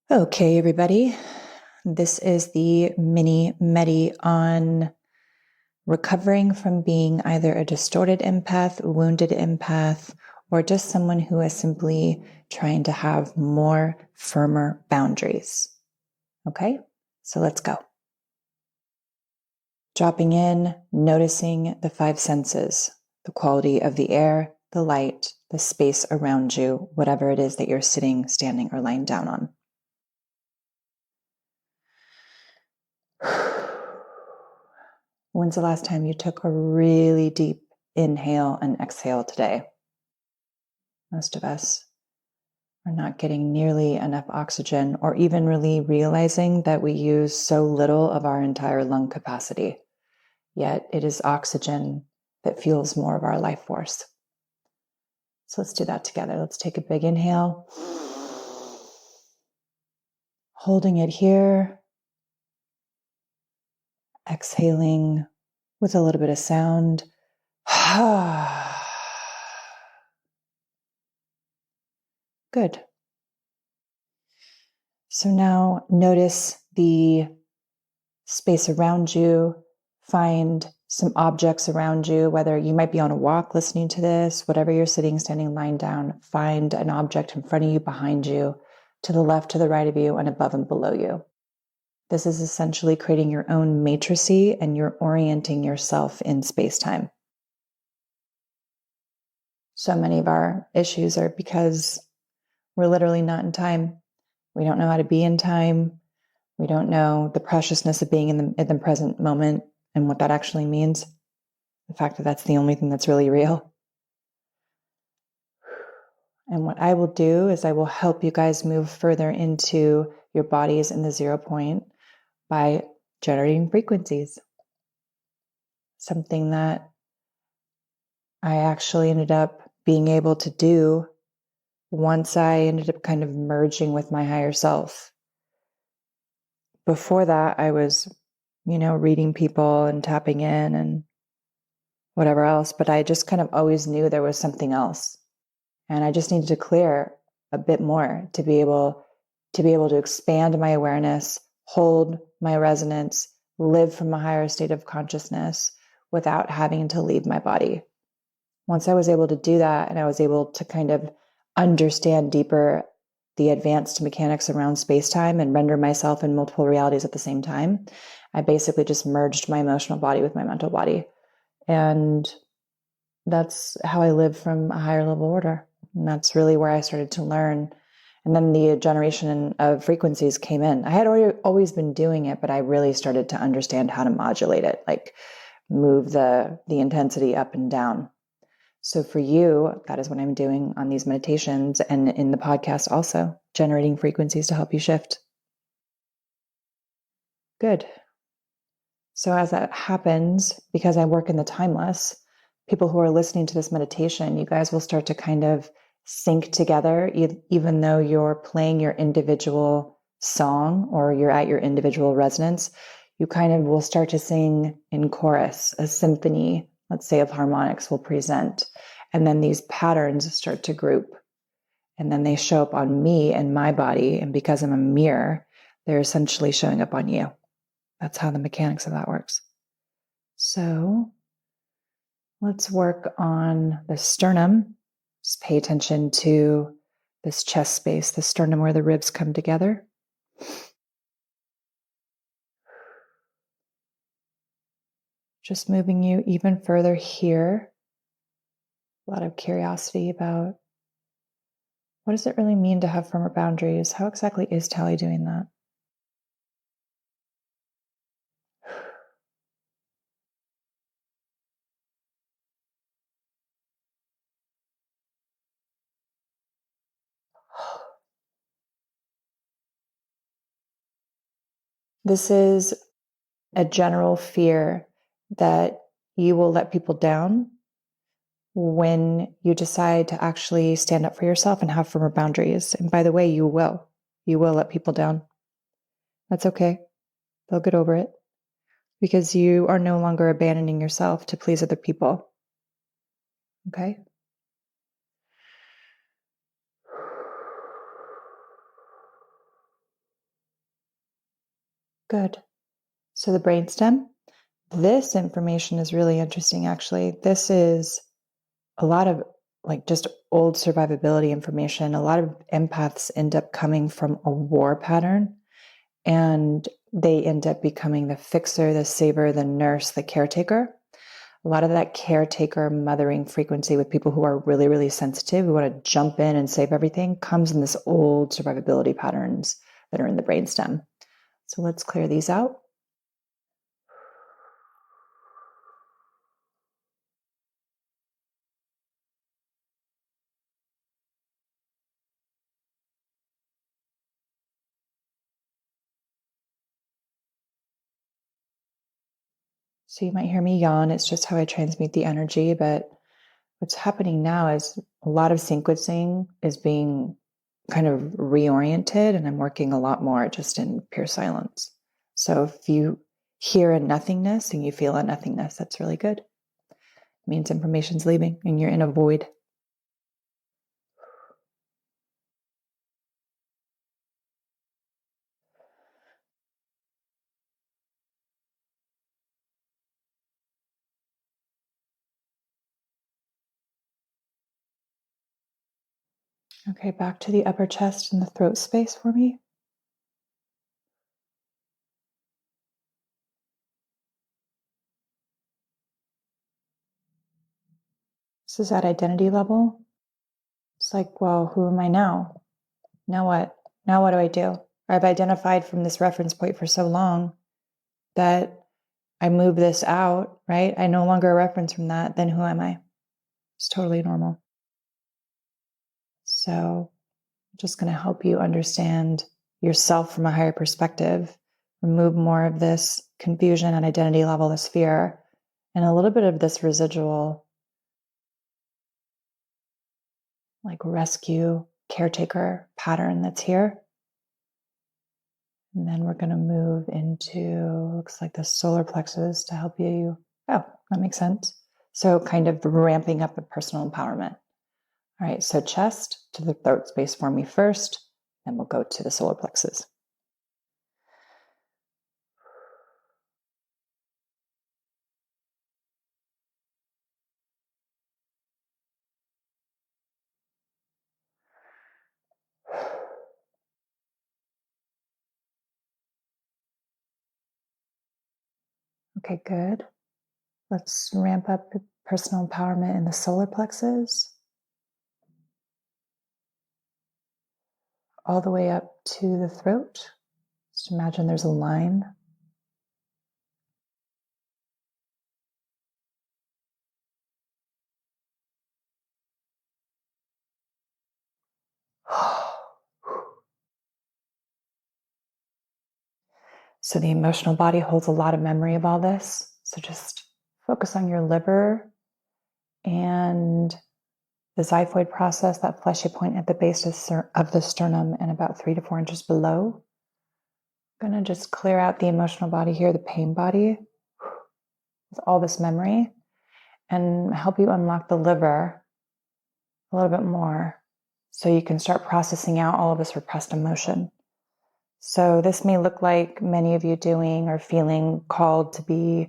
Okay, everybody. This is the Mini-Medi on recovering from being either a distorted empath, wounded empath, or just someone who is simply trying to have more firmer boundaries. Okay, so let's go. Dropping in, noticing the five senses, the quality of the air, the light, the space around you, whatever it is that you're sitting, standing, or lying down on. When's the last time you took a really deep inhale and exhale today? Most of us are not getting nearly enough oxygen or even really realizing that we use so little of our entire lung capacity. Yet it is oxygen that fuels more of our life force. So let's do that together. Let's take a big inhale. Holding it here. Exhaling with a little bit of sound. Good. So now notice the space around you. Find some objects around you, whether you might be on a walk listening to this, whatever you're sitting, standing, lying down. Find an object in front of you, behind you, to the left, to the right of you, and above and below you. This is essentially creating your own matrices, and you're orienting yourself in space-time. So many of our issues are because we're literally not in time. We don't know how to be in time. We don't know the preciousness of being in the present moment and what that actually means. The fact that that's the only thing that's really real. And what I will do is I will help you guys move further into your bodies in the 0 point by generating frequencies. Something that I actually ended up being able to do once I ended up kind of merging with my higher self. Before that, I was, reading people and tapping in and whatever else, but I just kind of always knew there was something else. And I just needed to clear a bit more to be able to expand my awareness, hold my resonance, live from a higher state of consciousness without having to leave my body. Once I was able to do that, and I was able to kind of understand deeper the advanced mechanics around space-time and render myself in multiple realities at the same time, I basically just merged my emotional body with my mental body. And that's how I live from a higher level order. And that's really where I started to learn. And then the generation of frequencies came in. I had always been doing it, but I really started to understand how to modulate it, like move the intensity up and down. So for you, that is what I'm doing on these meditations and in the podcast also, generating frequencies to help you shift. Good. So as that happens, because I work in the timeless, people who are listening to this meditation, you guys will start to kind of sync together, even though you're playing your individual song or you're at your individual resonance, you kind of will start to sing in chorus, a symphony, let's say, of harmonics will present. And then these patterns start to group. And then they show up on me and my body. And because I'm a mirror, they're essentially showing up on you. That's how the mechanics of that works. So let's work on the sternum. Just pay attention to this chest space, the sternum where the ribs come together. Just moving you even further here. A lot of curiosity about what does it really mean to have firmer boundaries? How exactly is Talie doing that? This is a general fear that you will let people down when you decide to actually stand up for yourself and have firmer boundaries. And by the way, you will let people down. That's okay. They'll get over it because you are no longer abandoning yourself to please other people. Okay? Good. So the brainstem, this information is really interesting, actually. This is a lot of like just old survivability information. A lot of empaths end up coming from a war pattern, and they end up becoming the fixer, the saver, the nurse, the caretaker. A lot of that caretaker mothering frequency with people who are really, really sensitive, who want to jump in and save everything, comes in this old survivability patterns that are in the brainstem. So let's clear these out. So you might hear me yawn. It's just how I transmute the energy. But what's happening now is a lot of sequencing is being kind of reoriented, and I'm working a lot more just in pure silence. So if you hear a nothingness and you feel a nothingness, that's really good. It means information's leaving and you're in a void. Okay, back to the upper chest and the throat space for me. This is at identity level. It's like, well, who am I now? Now what? Now what do I do? I've identified from this reference point for so long that I move this out, right? I no longer a reference from that. Then who am I? It's totally normal. So I'm just going to help you understand yourself from a higher perspective, remove more of this confusion at identity level, this fear, and a little bit of this residual like rescue caretaker pattern that's here. And then we're going to move into, looks like the solar plexus to help you. Oh, that makes sense. So kind of ramping up the personal empowerment. All right, so chest to the throat space for me first, and we'll go to the solar plexus. Okay, good. Let's ramp up personal empowerment in the solar plexus, all the way up to the throat. Just imagine there's a line. So the emotional body holds a lot of memory of all this. So just focus on your liver and the xiphoid process, that fleshy point at the base of the sternum and about 3 to 4 inches below. I'm going to just clear out the emotional body here, the pain body, with all this memory, and help you unlock the liver a little bit more so you can start processing out all of this repressed emotion. So this may look like many of you doing or feeling called to be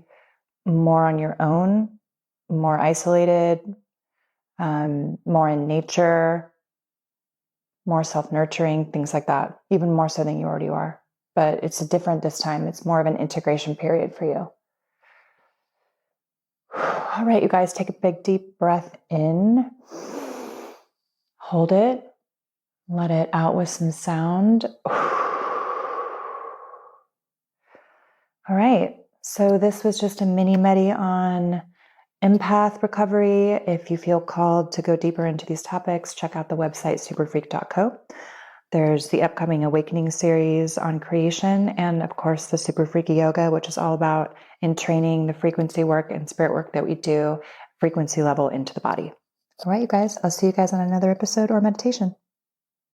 more on your own, more isolated, more in nature, more self-nurturing, things like that, even more so than you already are. But it's different this time. It's more of an integration period for you. All right, you guys, take a big, deep breath in. Hold it. Let it out with some sound. All right, so this was just a mini-medi on empath recovery. If you feel called to go deeper into these topics, check out the website superfreq.co. There's the upcoming Awakening series on creation, and of course the Super Freaky Yoga, which is all about entraining the frequency work and spirit work that we do, frequency level into the body. All right, you guys, I'll see you guys on another episode or meditation.